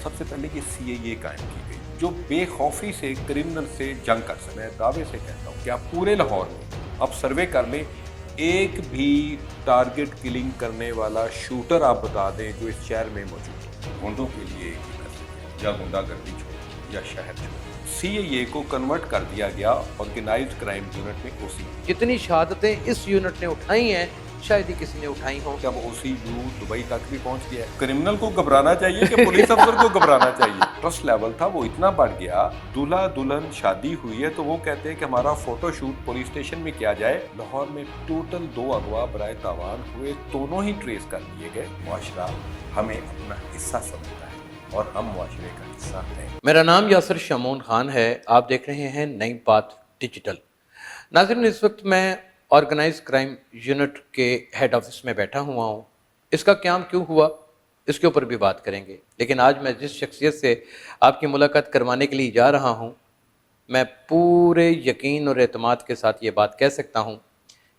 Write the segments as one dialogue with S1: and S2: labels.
S1: سب سے پہلے یہ CAA قائم کی گئی جو بے خوفی سے کرمنل سے جنگ کر سکے. میں دعوے سے کہتا ہوں کہ آپ پورے لاہور میں آپ سروے کر لیں, ایک بھی ٹارگٹ کلنگ کرنے والا شوٹر آپ بتا دیں جو اس شہر میں موجود ہے. گنڈوں کے لیے ایک ہی میسج, یا گنڈا گردی چھوڑو یا شہر چھوڑو. CAA کو کنورٹ کر دیا گیا آرگنائزڈ کرائم یونٹ میں OCU.
S2: جتنی شہادتیں اس یونٹ نے اٹھائی ہیں شاید ہی کسی نے اٹھائی ہوں.
S1: جب OCU دبئی تک بھی پہنچ گیا ہے. کرمنل کو گھبرانا چاہیے کہ پولیس افسر کو گھبرانا چاہیے؟ ٹرسٹ لیول تھا وہ اتنا بڑھ گیا. دلہا دلہن شادی ہوئی ہے تو وہ کہتے ہیں کہ ہمارا فوٹو شوٹ پولیس اسٹیشن میں کیا جائے. لاہور میں ٹوٹل 2 اغوا برائے تاوان ہوئے, دونوں ہی ٹریس کر لیے گئے. معاشرہ ہمیں اپنا حصہ سمجھتا ہے اور ہم معاشرے کا حصہ ہیں.
S2: میرا نام یاسر شمعون خان ہے, آپ دیکھ رہے ہیں نئی بات ڈیجیٹل. ناظرین, اس وقت میں آرگنائز کرائم یونٹ کے ہیڈ آفس میں بیٹھا ہوا ہوں. اس کا قیام کیوں ہوا اس کے اوپر بھی بات کریں گے, لیکن آج میں جس شخصیت سے آپ کی ملاقات کروانے کے لیے جا رہا ہوں, میں پورے یقین اور اعتماد کے ساتھ یہ بات کہہ سکتا ہوں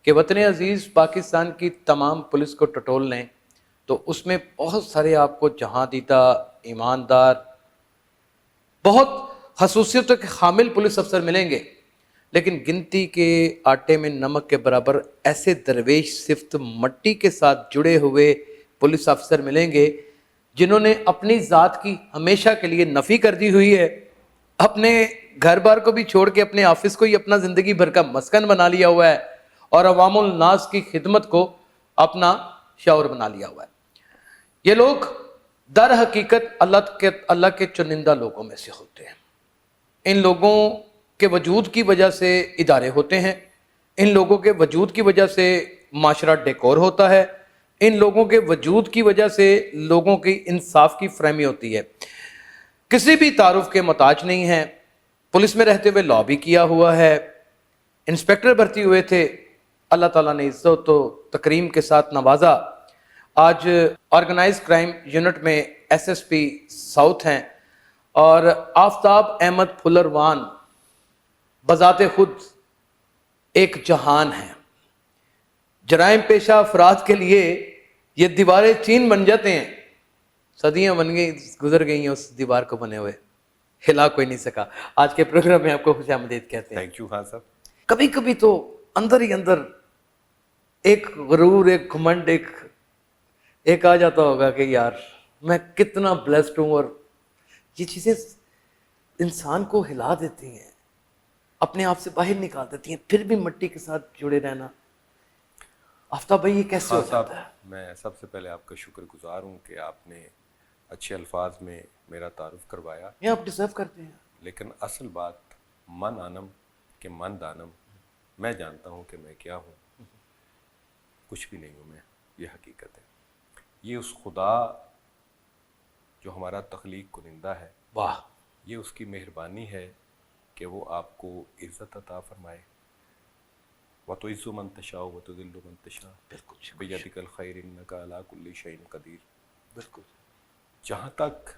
S2: کہ وطن عزیز پاکستان کی تمام پولیس کو ٹٹول لیں تو اس میں بہت سارے آپ کو جہاں دیتا, ایماندار, بہت خصوصیتوں کے حامل پولیس افسر ملیں گے, لیکن گنتی کے آٹے میں نمک کے برابر ایسے درویش صفت مٹی کے ساتھ جڑے ہوئے پولیس افسر ملیں گے جنہوں نے اپنی ذات کی ہمیشہ کے لیے نفی کر دی ہوئی ہے, اپنے گھر بار کو بھی چھوڑ کے اپنے آفس کو ہی اپنا زندگی بھر کا مسکن بنا لیا ہوا ہے, اور عوام الناس کی خدمت کو اپنا شعور بنا لیا ہوا ہے. یہ لوگ در حقیقت اللہ کے چنندہ لوگوں میں سے ہوتے ہیں. ان لوگوں کے وجود کی وجہ سے ادارے ہوتے ہیں, ان لوگوں کے وجود کی وجہ سے معاشرہ ڈیکور ہوتا ہے, ان لوگوں کے وجود کی وجہ سے لوگوں کی انصاف کی فراہمی ہوتی ہے. کسی بھی تعارف کے محتاج نہیں ہیں. پولیس میں رہتے ہوئے لا بھی کیا ہوا ہے, انسپیکٹر بھرتی ہوئے تھے, اللہ تعالیٰ نے عزت و تکریم کے ساتھ نوازا. آج آرگنائز کرائم یونٹ میں SSP ساؤتھ ہیں, اور آفتاب احمد پھلروان بذات خود ایک جہان ہیں. جرائم پیشہ افراد کے لیے یہ دیواریں چین بن جاتے ہیں. صدیاں بن گئی, گزر گئی ہیں اس دیوار کو بنے ہوئے, ہلا کوئی نہیں سکا. آج کے پروگرام میں آپ کو خوش آمدید کہتے ہیں.
S1: Thank you. ہاں صاحب,
S2: کبھی کبھی تو اندر ہی اندر ایک غرور, ایک گھمنڈ, ایک آ جاتا ہوگا کہ یار میں کتنا بلیسڈ ہوں, اور یہ چیزیں انسان کو ہلا دیتی ہیں, اپنے آپ سے باہر نکال دیتی ہیں, پھر بھی مٹی کے ساتھ جڑے رہنا. آفتاب بھائی, یہ کیسے ہو جاتا ہے؟
S1: میں سب سے پہلے آپ کا شکر گزار ہوں کہ آپ نے اچھے الفاظ میں میرا تعارف کروایا.
S2: یہ آپ ڈیزرو کرتے ہیں.
S1: لیکن اصل بات من آنم کہ من دانم, میں جانتا ہوں کہ میں کیا ہوں. کچھ بھی نہیں ہوں میں, یہ حقیقت ہے. یہ اس خدا جو ہمارا تخلیق کنندہ ہے,
S2: واہ,
S1: یہ اس کی مہربانی ہے کہ وہ آپ کو عزت عطا فرمائے. وَتُعِزُّ مَن تَشَاءُ وَتُذِلُّ مَن تَشَاءُ بِيَدِكَ الْخَيْرُ إِنَّكَ عَلَىٰ كُلِّ شَيْءٍ قَدِيرٌ.
S2: بالکل.
S1: جہاں تک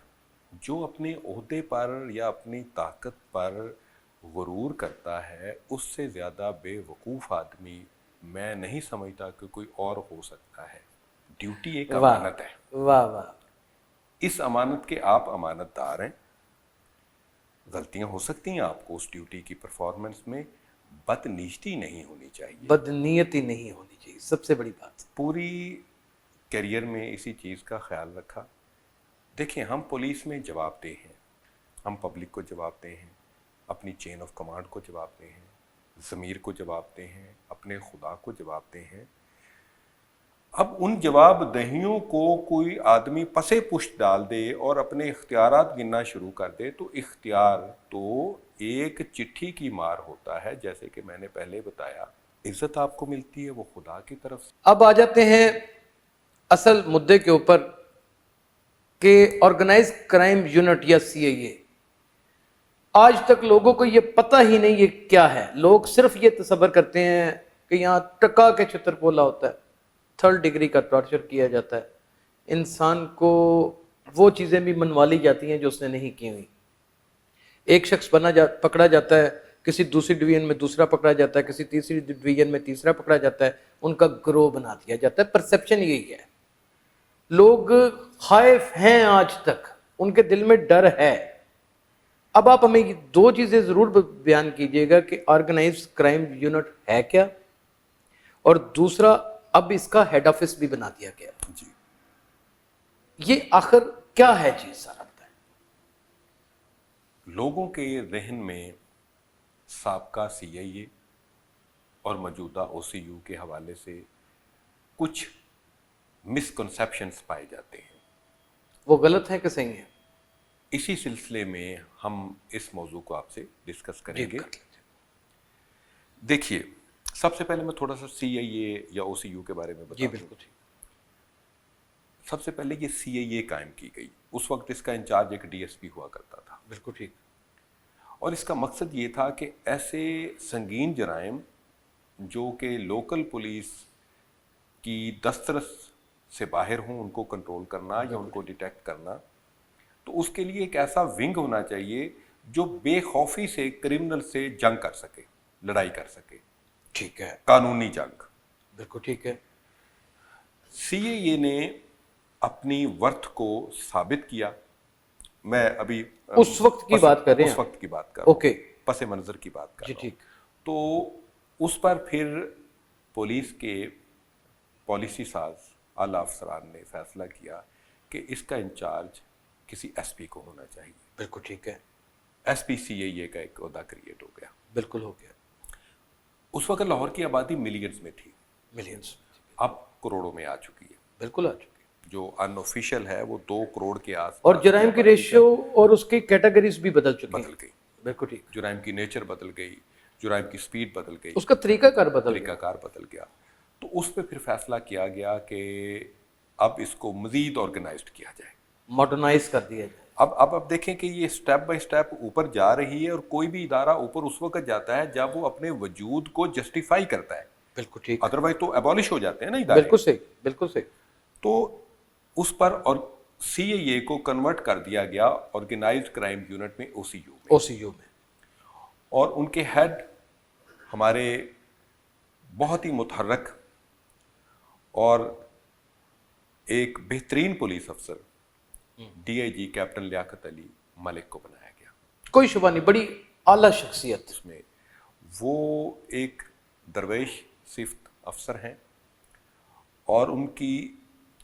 S1: جو اپنے عہدے پر یا اپنی طاقت پر غرور کرتا ہے, اس سے زیادہ بے وقوف آدمی میں نہیں سمجھتا کہ کوئی اور ہو سکتا ہے. ڈیوٹی ایک امانت ہے.
S2: واہ واہ.
S1: اس امانت کے آپ امانت دار ہیں. غلطیاں ہو سکتی ہیں آپ کو اس ڈیوٹی کی پرفارمنس میں, بد نیتی نہیں ہونی چاہیے.
S2: بدنیتی نہیں ہونی چاہیے, سب سے بڑی بات.
S1: پوری کیریئر میں اسی چیز کا خیال رکھا. دیکھیں, ہم پولیس میں جواب دہ ہیں, ہم پبلک کو جواب دہ ہیں, اپنی چین آف کمانڈ کو جواب دہ ہیں, ضمیر کو جواب دہ ہیں, اپنے خدا کو جواب دہ ہیں. اب ان جواب دہیوں کو کوئی آدمی پسے پشت ڈال دے اور اپنے اختیارات گننا شروع کر دے, تو اختیار تو ایک چٹھی کی مار ہوتا ہے. جیسے کہ میں نے پہلے بتایا, عزت آپ کو ملتی ہے وہ خدا کی طرف سے.
S2: اب آ جاتے ہیں اصل مدعے کے اوپر کہ آرگنائز کرائم یونٹ یا CAA, آج تک لوگوں کو یہ پتہ ہی نہیں یہ کیا ہے. لوگ صرف یہ تصور کرتے ہیں کہ یہاں ٹکا کے چھتر پولا ہوتا ہے, 3rd ڈگری کا ٹارچر کیا جاتا ہے, انسان کو وہ چیزیں بھی منوا لی جاتی ہیں جو اس نے نہیں کی ہوئی. ایک شخص پکڑا جاتا ہے, کسی دوسری ڈویژن میں دوسرا پکڑا جاتا ہے, کسی تیسری ڈویژن میں تیسرا پکڑا جاتا ہے, ان کا گروہ بنا دیا جاتا ہے. پرسیپشن یہی ہے. لوگ خائف ہیں آج تک ان کے دل میں ڈر ہے. اب آپ ہمیں یہ دو چیزیں ضرور بیان کیجئے گا کہ آرگنائز کرائم یونٹ ہے کیا, اور دوسرا اب اس کا ہیڈ آفس بھی بنا دیا گیا.
S1: جی
S2: یہ آخر کیا ہے چیز سارا بتائیں.
S1: لوگوں کے ذہن میں سابقہ CIA اور موجودہ OCU کے حوالے سے کچھ مسکنسیپشنز پائے جاتے ہیں.
S2: وہ غلط ہے کہ صحیح ہے؟
S1: اسی سلسلے میں ہم اس موضوع کو آپ سے ڈسکس کریں گے. دیکھیے, سب سے پہلے میں تھوڑا سا CIA یا OCU کے بارے میں بتا
S2: جی
S1: دوں.
S2: بالکل ٹھیک.
S1: سب سے پہلے یہ CIA قائم کی گئی. اس وقت اس کا انچارج ایک DSP ہوا کرتا تھا,
S2: بالکل ٹھیک.
S1: اور اس کا مقصد یہ تھا کہ ایسے سنگین جرائم جو کہ لوکل پولیس کی دسترس سے باہر ہوں ان کو کنٹرول کرنا یا ان کو ڈیٹیکٹ کرنا. تو اس کے لیے ایک ایسا ونگ ہونا چاہیے جو بے خوفی سے کرمنل سے جنگ کر سکے, لڑائی کر سکے.
S2: ٹھیک ہے,
S1: قانونی جنگ.
S2: بالکل ٹھیک ہے.
S1: CIA نے اپنی ورتھ کو ثابت کیا. میں ابھی
S2: اس وقت کی بات کر رہے ہیں,
S1: اس وقت کی بات کر رہا ہوں,
S2: اوکے,
S1: پس منظر کی بات کر
S2: جی
S1: رہا ہوں.
S2: ٹھیک.
S1: تو اس پر پھر پولیس کے پالیسی ساز اعلیٰ افسران نے فیصلہ کیا کہ اس کا انچارج کسی SP کو ہونا چاہیے.
S2: بالکل ٹھیک ہے.
S1: SP CIA کا ایک عہدہ کریٹ ہو گیا.
S2: بالکل ہو گیا.
S1: اس وقت لاہور کی آبادی ملینز میں تھی,
S2: ملینز,
S1: اب کروڑوں میں آ چکی ہے.
S2: بالکل آ چکی.
S1: جو ان آفیشیل ہے وہ 2 کروڑ کے آس پاس.
S2: اور جرائم کی ریشیو اور اس کی کیٹیگریز بھی بدل چکی ہیں.
S1: بدل گئی.
S2: بالکل ٹھیک.
S1: جرائم کی نیچر بدل گئی, جرائم کی سپیڈ بدل گئی,
S2: اس کا طریقہ کار بدل
S1: طریقہ کار بدل گیا. تو اس پہ پھر فیصلہ کیا گیا کہ اب اس کو مزید آرگنائزڈ کیا جائے,
S2: ماڈرنائز کر دیا جائے.
S1: اب دیکھیں کہ یہ سٹیپ بائی سٹیپ اوپر جا رہی ہے, اور کوئی بھی ادارہ اوپر اس وقت جاتا ہے جب وہ اپنے وجود کو جسٹیفائی کرتا ہے.
S2: بالکل ٹھیک.
S1: ادروائز تو ایبولش ہو جاتے ہیں نا ادارے.
S2: بالکل صحیح, بالکل صحیح.
S1: تو اس پر اور CIA کو کنورٹ کر دیا گیا آرگنائزڈ کرائم یونٹ میں, OCU میں.
S2: OCU میں.
S1: اور ان کے ہیڈ ہمارے بہت ہی متحرک اور ایک بہترین پولیس افسر DIG کیپٹن لیاقت علی ملک کو بنایا گیا.
S2: کوئی شبہ نہیں, بڑی اعلیٰ شخصیت.
S1: اس میں وہ ایک درویش صفت افسر ہیں, اور ان کی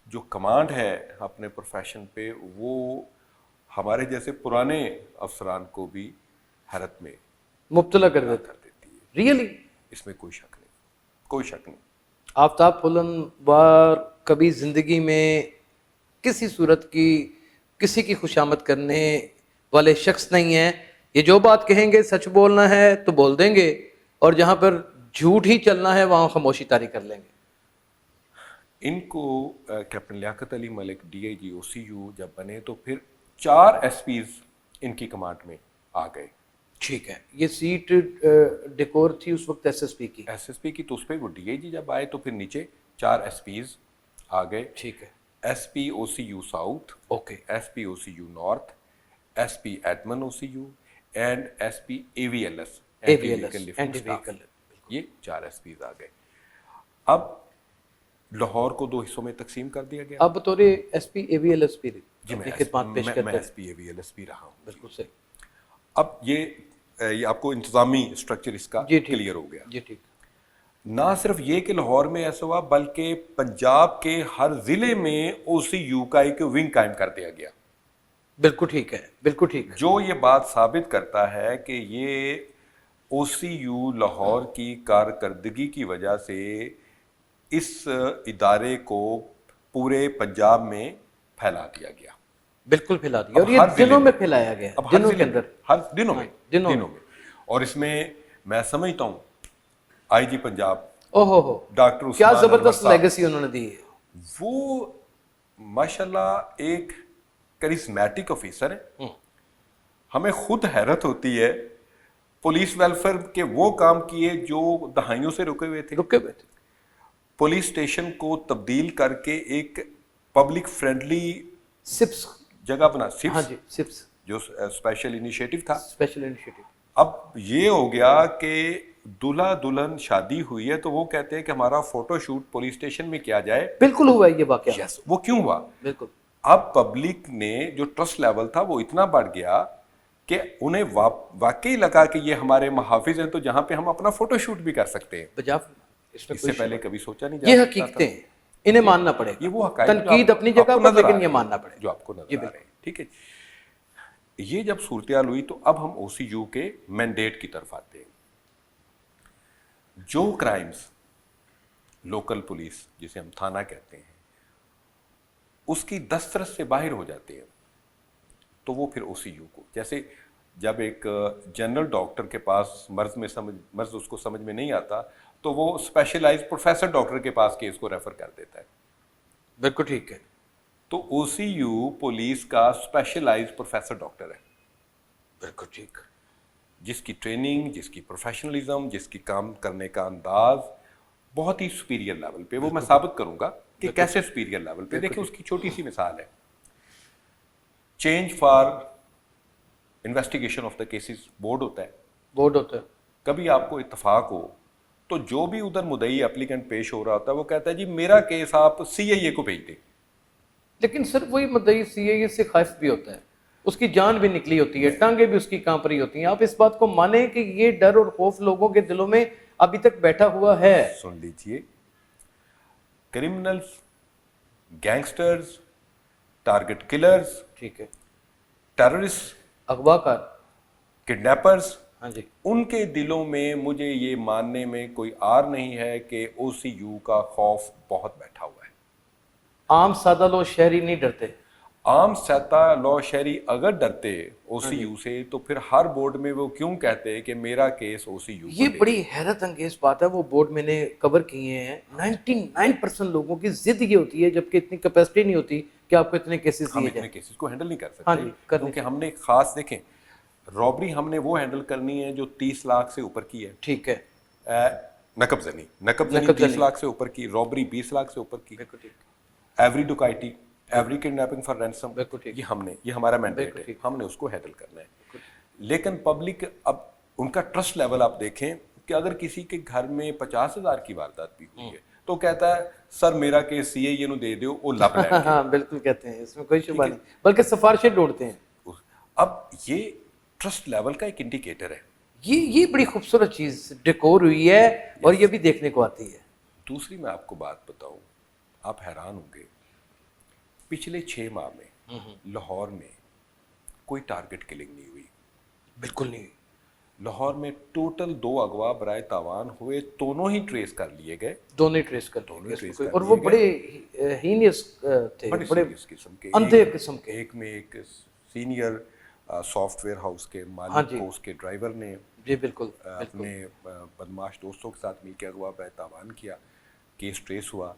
S1: جو کمانڈ ہے اپنے پروفیشن پہ وہ ہمارے جیسے پرانے افسران کو بھی حیرت میں
S2: مبتلا کر
S1: دیتی ہے.
S2: ریئلی,
S1: اس میں کوئی شک نہیں, کوئی شک نہیں.
S2: آفتاب فلنوار کبھی زندگی میں کسی صورت کی کسی کی خوشامد کرنے والے شخص نہیں ہیں. یہ جو بات کہیں گے سچ بولنا ہے تو بول دیں گے, اور جہاں پر جھوٹ ہی چلنا ہے وہاں خاموشی طاری کر لیں گے.
S1: ان کو کیپٹن لیاقت علی ملک DIG OCU جب بنے تو پھر 4 SPs ان کی کمانڈ میں آ گئے.
S2: ٹھیک ہے. یہ سیٹ ڈیکور تھی اس وقت SSP کی.
S1: SSP کی, تو اس پہ وہ DIG جب آئے تو پھر نیچے 4 SPs آ گئے.
S2: ٹھیک ہے.
S1: SP OCU south,
S2: okay,
S1: SP OCU north, SP admin OCU and SP AVLS
S2: anti vehicle.
S1: یہ 4 SPs آ گئے. اب لاہور کو 2 حصوں میں تقسیم کر دیا گیا.
S2: اب بطور SP AVLS بھی
S1: جی میں
S2: خدمات پیش کرتے ہیں.
S1: SP AVLS بھی رہا ہوں.
S2: بالکل صحیح.
S1: اب یہ آپ کو انتظامی سٹرکچر اس کا کلیئر ہو گیا.
S2: جی ٹھیک.
S1: نہ صرف یہ کہ لاہور میں ایسا ہوا بلکہ پنجاب کے ہر ضلع میں OCU کا ایک ونگ قائم کر دیا گیا.
S2: بالکل ٹھیک ہے, بالکل ٹھیک.
S1: جو یہ بات ثابت کرتا ہے کہ یہ OCU لاہور کی کارکردگی کی وجہ سے اس ادارے کو پورے پنجاب میں پھیلا دیا گیا.
S2: بالکل پھیلا دیا, اور یہ دنوں میں پھیلایا گیا, دنوں کے اندر,
S1: ہر دنوں میں. اور اس میں میں سمجھتا ہوں IG پنجاب
S2: اوہو
S1: ڈاکٹر
S2: کیا زبردست لیگیسی انہوں نے دی ہے.
S1: وہ ماشاءاللہ ایک کرسمیٹک آفیسر ہے. ہمیں خود حیرت ہوتی ہے, پولیس ویلفیئر کے وہ کام کیے جو دہائیوں سے رکے ہوئے تھے. پولیس اسٹیشن کو تبدیل کر کے ایک پبلک فرینڈلی
S2: سپس
S1: جگہ بنا,
S2: ہاں جی, سپس
S1: جو اسپیشل انیشیٹو تھا.
S2: Special initiative.
S1: اب یہ ہو گیا کہ دلہا دلہن شادی ہوئی ہے تو وہ کہتے ہیں کہ ہمارا فوٹو شوٹ پولیس اسٹیشن میں کیا جائے.
S2: بالکل ہوا یہ واقعہ.
S1: وہ کیوں ہوا؟
S2: بالکل.
S1: اب پبلک نے جو ٹرسٹ لیول تھا وہ اتنا بڑھ گیا کہ انہیں واقعی لگا کہ یہ ہمارے محافظ ہیں، تو جہاں پہ ہم اپنا فوٹو شوٹ بھی کر سکتے ہیں،
S2: بجا اس میں
S1: اس سے پہلے کبھی سوچا نہیں
S2: یہ
S1: جا سکتا
S2: حقیقتیں ہیں، انہیں ماننا پڑے
S1: یہ
S2: گا،
S1: وہ حقائق جو
S2: تنقید اپنی جگہ
S1: آپ کو
S2: پر،
S1: نظر آ
S2: لیکن
S1: رہے
S2: یہ
S1: ہیں،
S2: ماننا پڑے
S1: جو
S2: گا۔
S1: آپ کو نظر آ رہے ہیں، ٹھیک ہے۔ یہ جب صورتحال ہوئی تو اب ہم او سی یو کے مینڈیٹ کی طرف آتے ہیں۔ جو کرائمز لوکل پولیس جسے ہم تھانہ کہتے ہیں اس کی دسترس سے باہر ہو جاتے ہیں تو وہ پھر او سی یو کو، جیسے جب ایک جنرل ڈاکٹر کے پاس مرض اس کو سمجھ میں نہیں آتا تو وہ اسپیشلائز پروفیسر ڈاکٹر کے پاس کیس کو ریفر کر دیتا ہے،
S2: بالکل ٹھیک ہے۔
S1: تو او سی یو پولیس کا اسپیشلائز پروفیسر ڈاکٹر ہے،
S2: بالکل ٹھیک۔
S1: جس کی ٹریننگ، جس کی پروفیشنلزم، جس کی کام کرنے کا انداز بہت ہی سپیریئر لیول پہ، وہ میں ثابت کروں گا کہ کیسے سپیریئر لیول پہ۔ دیکھیں اس کی چھوٹی سی مثال ہے، change for investigation of the cases board ہوتا ہے،
S2: بورڈ ہوتا ہے،
S1: کبھی آپ کو اتفاق ہو تو جو بھی ادھر مدعی اپلیکنٹ پیش ہو رہا ہوتا ہے وہ کہتا ہے جی میرا کیس آپ سی آئی اے کو بھیج دیں،
S2: لیکن سر وہی مدعی سی اے سے خائف بھی ہوتا ہے، اس کی جان بھی نکلی ہوتی ہے، ٹانگیں بھی اس کی کانپ رہی ہوتی ہیں۔ آپ اس بات کو مانیں کہ یہ ڈر اور خوف لوگوں کے دلوں میں ابھی تک بیٹھا ہوا ہے۔
S1: سن لیجئے، کرمنلز، گینگسٹرز، ٹارگٹ کلرز،
S2: ٹھیک ہے،
S1: ٹیررسٹ،
S2: اغوا کار،
S1: کڈنیپرز،
S2: ہاں جی،
S1: ان کے دلوں میں مجھے یہ ماننے میں کوئی آر نہیں ہے کہ او سی یو کا خوف بہت بیٹھا ہوا ہے۔
S2: عام سادہ لوگ شہری نہیں ڈرتے۔
S1: عام سطح لو شہری اگر ڈرتے او سی یو سے تو پھر ہر بورڈ میں وہ کیوں کہتے کہ میرا کیس او سی یو کو
S2: یہ
S1: دے؟
S2: بڑی حیرت انگیز بات ہے، وہ بورڈ میں نے کور کیے ہیں، 99% لوگوں کی ضد یہ ہوتی ہے، جبکہ اتنی کیپیسٹی نہیں ہوتی کہ آپ کو اتنے کیسز
S1: ہم
S2: دیے
S1: اتنے
S2: جائیں۔
S1: کیسز کو ہینڈل نہیں کر
S2: ہاں
S1: سکتے
S2: جی، کرنے
S1: کیونکہ ہم نے خاص دیکھیں رابری ہم نے وہ ہینڈل کرنی ہے جو 30 لاکھ سے اوپر کی ہے،
S2: ٹھیک ہے،
S1: نقب زنی 30 لاکھ سے اوپر کی، رابری 20 لاکھ سے اوپر کی،
S2: بالکل ٹھیک،
S1: every dacoity, every kidnapping for ransom,
S2: بالکل ٹھیک،
S1: یہ ہمارا مینڈیٹ ہے، ہم نے اس کو ہینڈل کرنا ہے۔ لیکن پبلک اب ان کا ٹرسٹ لیول آپ دیکھیں کہ اگر کسی کے گھر میں 50,000 کی واردات بھی ہوئی ہے تو کہتا ہے سر میرا کیس سی اے نو دے دیو وہ لب لے
S2: ہاں بالکل کہتے ہیں، اس میں کوئی شبہ نہیں، بلکہ سفارشیں ڈھونڈتے ہیں۔
S1: اب یہ ٹرسٹ لیول کا ایک انڈیکیٹر ہے۔
S2: یہ بڑی خوبصورت چیز ڈیکور ہوئی ہے اور یہ بھی دیکھنے کو آتی ہے۔
S1: دوسری میں آپ کو بات بتاؤں، آپ حیران ہوں گے، پچھلے 6 ماہ میں لاہور میں کوئی ٹارگٹ کلنگ نہیں ہوئی،
S2: بالکل نہیں،
S1: لاہور میں ٹوٹل 2 اغوا برائے تاوان ہوئے، دونوں ہی ٹریس کر لیے گئے،
S2: دونوں ٹریس کر دیں، اور وہ بڑے ہینیس تھے،
S1: بڑے
S2: بڑے
S1: سیریس قسم کے،
S2: اندھے قسم کے۔
S1: ایک میں ایک سینئر سافٹ ویئر ہاؤس کے مالک کو اس کے ڈرائیور نے
S2: جی بالکل،
S1: اپنے بدماش دوستوں کے ساتھ مل کے اغوا برائے تاوان کیا، کیس ٹریس ہوا،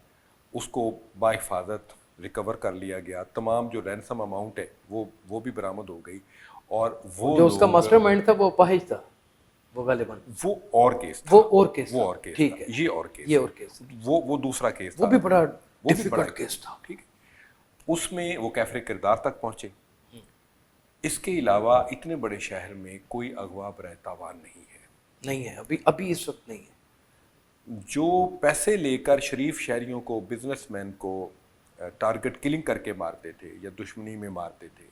S1: اس کو باحفاظت ریکور کر لیا گیا، تمام جو رینسم اماؤنٹ ہے وہ بھی برآمد ہو گئی، اور وہ
S2: جو اس کا ماسٹر مائنڈ تھا وہ اپاہج تھا، وہ غالباً
S1: وہ اور کیس تھا،
S2: وہ اور کیس
S1: وہ اور کیس
S2: ٹھیک
S1: تھا،
S2: ہے،
S1: یہ اور کیس،
S2: یہ اور کیس،
S1: وہ دوسرا کیس تھا،
S2: وہ بھی بڑا
S1: وہ بھی بڑا
S2: ڈیفیکلٹ کیس تھا،
S1: ٹھیک ہے۔ اس میں وہ کیفر کردار تک پہنچے۔ اس کے علاوہ اتنے بڑے شہر میں کوئی اغوا برائے تاوان نہیں ہے،
S2: نہیں ہے، ابھی اس وقت نہیں ہے۔
S1: جو پیسے لے کر شریف شہریوں کو، بزنس مین کو ٹارگٹ کلنگ کر کے مارتے تھے یا دشمنی میں مارتے تھے،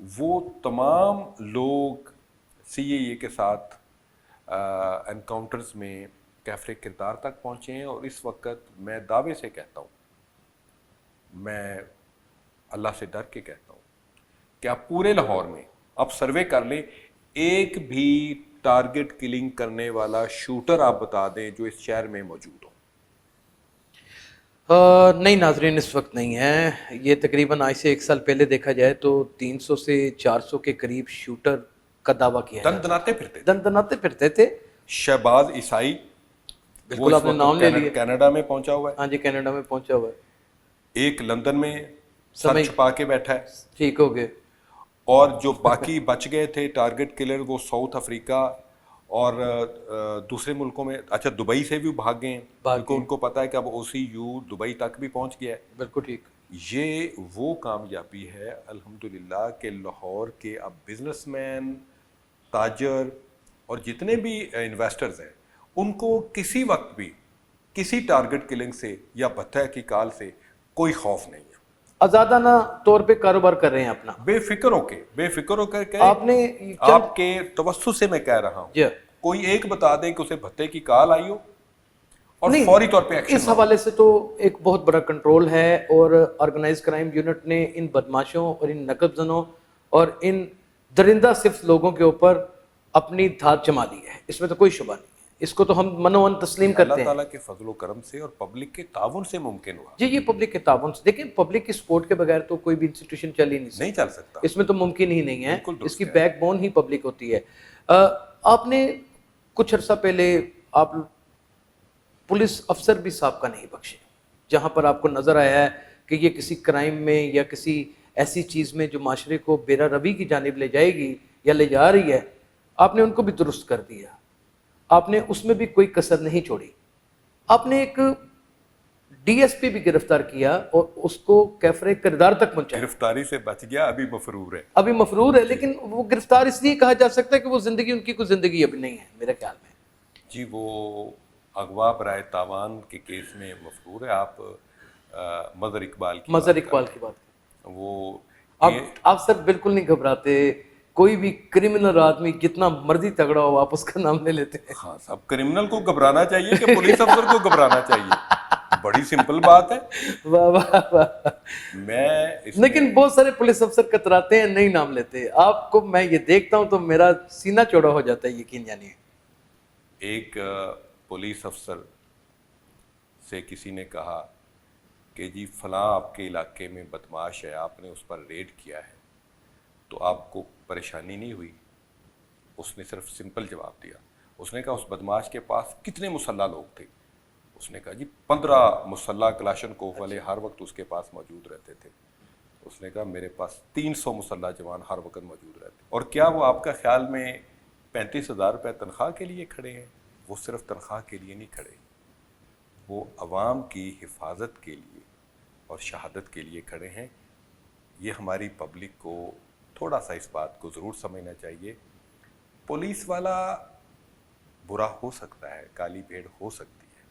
S1: وہ تمام لوگ سی اے اے کے ساتھ انکاؤنٹرز میں کیفر کردار تک پہنچے ہیں، اور اس وقت میں دعوے سے کہتا ہوں، میں اللہ سے ڈر کے کہتا ہوں کہ آپ پورے لاہور میں آپ سروے کر لیں، ایک بھی ٹارگٹ کلنگ کرنے والا شوٹر آپ بتا دیں جو اس شہر میں موجود ہو۔
S2: نہیں ناظرین، اس وقت نہیں ہے، یہ تقریباً آج سے 1 سال پہلے دیکھا جائے تو 300 سے 400 کے قریب شوٹر کا دعویٰ کیا ہے، دندناتے پھرتے تھے۔
S1: شہباز عیسائی
S2: بالکل آپ نے نام لے لیا،
S1: کینیڈا میں پہنچا ہوا ہے،
S2: ہاں جی کینیڈا میں پہنچا ہوا ہے،
S1: ایک لندن میں سر چھپا کے بیٹھا ہے،
S2: ٹھیک ہو گئے،
S1: اور جو باقی بچ گئے تھے ٹارگٹ کلر وہ ساؤتھ افریقہ اور دوسرے ملکوں میں، اچھا دبئی سے بھی بھاگ گئے ہیں کیونکہ ان کو پتہ ہے کہ اب او سی یو دبئی تک بھی پہنچ گیا ہے۔
S2: بالکل ٹھیک،
S1: یہ وہ کامیابی ہے الحمدللہ کہ لاہور کے اب بزنس مین، تاجر اور جتنے بھی انویسٹرز ہیں ان کو کسی وقت بھی کسی ٹارگٹ کلنگ سے یا بتہ کی کال سے کوئی خوف نہیں ہے۔
S2: آزادانہ طور پہ کاروبار کر رہے ہیں اپنا.
S1: بے فکر ہو کے
S2: آپ نے
S1: آپ کے توسط سے میں کہہ رہا ہوں,
S2: جی
S1: کوئی ایک بتا دیں کہ اسے بھتے کی کال آئی ہو اور
S2: نہیں،
S1: فوری طور پہ ایکشن.
S2: اس حوالے سے تو ایک بہت بڑا کنٹرول ہے، اور آرگنائز کرائم یونٹ نے ان بدماشوں اور ان نقب زنوں اور ان درندہ صرف لوگوں کے اوپر اپنی دھات جما دی ہے، اس میں تو کوئی شبہ نہیں ہے. اس کو تو ہم منو ان تسلیم کرتے
S1: اللہ
S2: ہیں.
S1: تعالیٰ کے فضل و کرم سے اور پبلک کے تعاون سے ممکن ہوا.
S2: جی، یہ پبلک کے تعاون سے، دیکھیں پبلک کی سپورٹ کے بغیر تو کوئی بھی انسٹیٹیوشن چل ہی نہیں
S1: چل سکتا.
S2: اس میں تو ممکن ہی نہیں ہے.
S1: بالکل درست
S2: اس کی
S1: ہے.
S2: بیک بون ہی پبلک ہوتی ہے. آپ نے کچھ عرصہ پہلے آپ پولیس افسر بھی سابقہ نہیں بخشے، جہاں پر آپ کو نظر آیا ہے کہ یہ کسی کرائم میں یا کسی ایسی چیز میں جو معاشرے کو بیرا روی کی جانب لے جائے گی یا لے جا رہی ہے، آپ نے ان کو بھی درست کر دیا. آپ نے اس میں بھی کوئی کسر نہیں چھوڑی. آپ نے ایک ڈی ایس پی بھی گرفتار کیا اور اس کو کیفر کردار تک پہنچایا.
S1: گرفتاری سے بچ گیا، ابھی مفرور ہے.
S2: لیکن وہ گرفتار اس لیے کہا جا سکتا ہے کہ وہ زندگی ان کی کوئی زندگی ابھی نہیں ہے میرے خیال میں.
S1: جی، وہ اغوا برائے تاوان کے کیس میں مفرور ہے. آپ مظہر اقبال کی
S2: بات
S1: وہ
S2: آپ سر بالکل نہیں گھبراتے. کوئی بھی کرمنل آدمی جتنا مرضی تگڑا ہو آپ اس کا نام لے لیتے ہیں.
S1: ہاں، سب کرمنل کو گھبرانا چاہیے کہ پولیس افسر کو گھبرانا چاہیے؟ بڑی سمپل بات ہے.
S2: واہ واہ واہ. لیکن بہت سارے پولیس افسر کتراتے ہیں، نہیں نام لیتے. آپ کو میں یہ دیکھتا ہوں تو میرا سینہ چوڑا ہو جاتا ہے، یقین جانیے.
S1: ایک پولیس افسر سے کسی نے کہا کہ جی فلاں آپ کے علاقے میں بدماش ہے، آپ نے اس پر ریڈ کیا ہے تو آپ کو پریشانی نہیں ہوئی؟ اس نے صرف سمپل جواب دیا. اس نے کہا اس بدماش کے پاس کتنے مسلح لوگ تھے؟ اس نے کہا جی 15 مسلح کلاشنکوف والے ہر وقت اس کے پاس موجود رہتے تھے. اس نے کہا میرے پاس 300 مسلح جوان ہر وقت موجود رہتے. اور کیا وہ آپ کا خیال میں 35,000 روپے تنخواہ کے لیے کھڑے ہیں؟ وہ صرف تنخواہ کے لیے نہیں کھڑے، وہ عوام کی حفاظت کے لیے اور شہادت کے لیے کھڑے ہیں. یہ ہماری پبلک کو تھوڑا سا اس بات کو ضرور سمجھنا چاہیے. پولیس والا برا ہو سکتا ہے، کالی بھیڑ ہو سکتی ہے،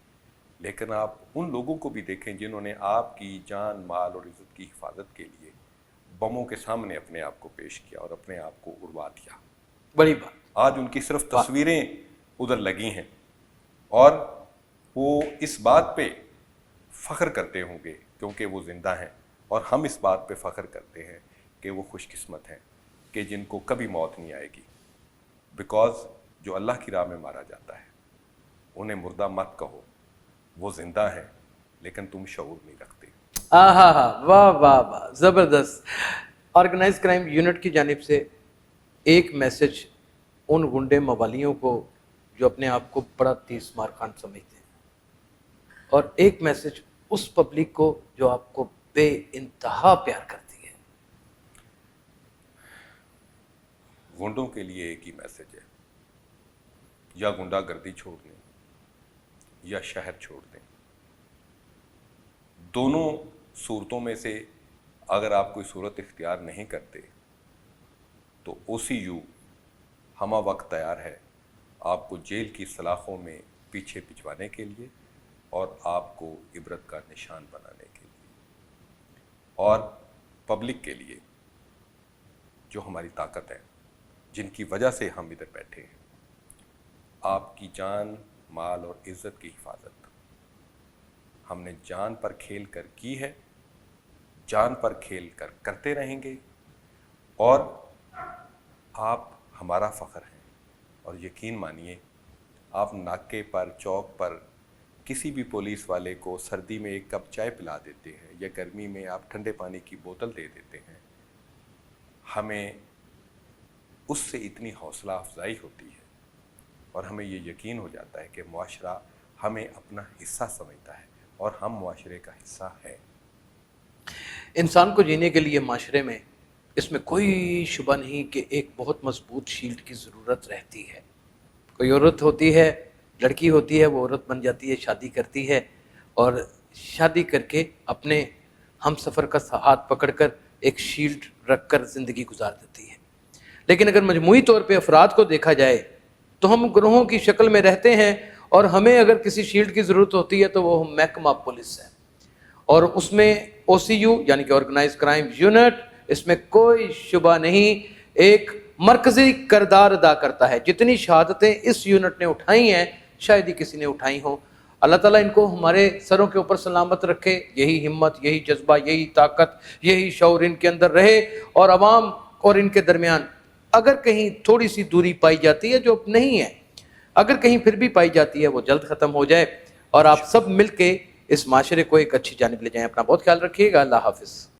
S1: لیکن آپ ان لوگوں کو بھی دیکھیں جنہوں نے آپ کی جان، مال اور عزت کی حفاظت کے لیے بموں کے سامنے اپنے آپ کو پیش کیا اور اپنے آپ کو اڑوا دیا.
S2: بڑی بات.
S1: آج ان کی صرف تصویریں ادھر لگی ہیں اور وہ اس بات پہ فخر کرتے ہوں گے کیونکہ وہ زندہ ہیں، اور ہم اس بات پہ فخر کرتے ہیں کہ وہ خوش قسمت ہیں کہ جن کو کبھی موت نہیں آئے گی. بیکاز جو اللہ کی راہ میں مارا جاتا ہے انہیں مردہ مت کہو، وہ زندہ ہیں لیکن تم شعور نہیں رکھتے.
S2: واہ واہ واہ، زبردست. آرگنائز کرائم یونٹ کی جانب سے ایک میسج ان غنڈے موالیوں کو جو اپنے آپ کو بڑا تیز مار خان سمجھتے ہیں، اور ایک میسج اس پبلک کو جو آپ کو بے انتہا پیار کرتی ہے.
S1: غنڈوں کے لیے ایک ہی میسج ہے، یا غنڈہ گردی چھوڑ دیں یا شہر چھوڑ دیں. دونوں صورتوں میں سے اگر آپ کوئی صورت اختیار نہیں کرتے تو OCU ہمہ وقت تیار ہے آپ کو جیل کی سلاخوں میں پیچھے پچھوانے کے لیے اور آپ کو عبرت کا نشان بنانے کے لیے. اور پبلک کے لیے جو ہماری طاقت ہے، جن کی وجہ سے ہم ادھر بیٹھے ہیں، آپ کی جان، مال اور عزت کی حفاظت ہم نے جان پر کھیل کر کی ہے، جان پر کھیل کر کرتے رہیں گے، اور آپ ہمارا فخر ہیں. اور یقین مانیے آپ ناکے پر، چوک پر کسی بھی پولیس والے کو سردی میں ایک کپ چائے پلا دیتے ہیں یا گرمی میں آپ ٹھنڈے پانی کی بوتل دے دیتے ہیں، ہمیں اس سے اتنی حوصلہ افزائی ہوتی ہے اور ہمیں یہ یقین ہو جاتا ہے کہ معاشرہ ہمیں اپنا حصہ سمجھتا ہے اور ہم معاشرے کا حصہ ہیں.
S2: انسان کو جینے کے لیے معاشرے میں اس میں کوئی شبہ نہیں کہ ایک بہت مضبوط شیلڈ کی ضرورت رہتی ہے. کوئی عورت ہوتی ہے، لڑکی ہوتی ہے، وہ عورت بن جاتی ہے، شادی کرتی ہے اور شادی کر کے اپنے ہم سفر کا ہاتھ پکڑ کر ایک شیلڈ رکھ کر زندگی گزار دیتی ہے. لیکن اگر مجموعی طور پہ افراد کو دیکھا جائے تو ہم گروہوں کی شکل میں رہتے ہیں، اور ہمیں اگر کسی شیلڈ کی ضرورت ہوتی ہے تو وہ محکمہ پولیس ہے. اور اس میں او سی یو یعنی کہ آرگنائز کرائم یونٹ، اس میں کوئی شبہ نہیں، ایک مرکزی کردار ادا کرتا ہے۔ جتنی شہادتیں اس یونٹ نے اٹھائی ہیں شاید ہی کسی نے اٹھائی ہوں۔ اللہ تعالیٰ ان کو ہمارے سروں کے اوپر سلامت رکھے، یہی ہمت، یہی جذبہ، یہی طاقت، یہی شعور ان کے اندر رہے، اور عوام اور ان کے درمیان اگر کہیں تھوڑی سی دوری پائی جاتی ہے، جو نہیں ہے، اگر کہیں پھر بھی پائی جاتی ہے، وہ جلد ختم ہو جائے، اور آپ سب مل کے اس معاشرے کو ایک اچھی جانب لے جائیں۔ اپنا بہت خیال رکھیے گا۔ اللہ حافظ۔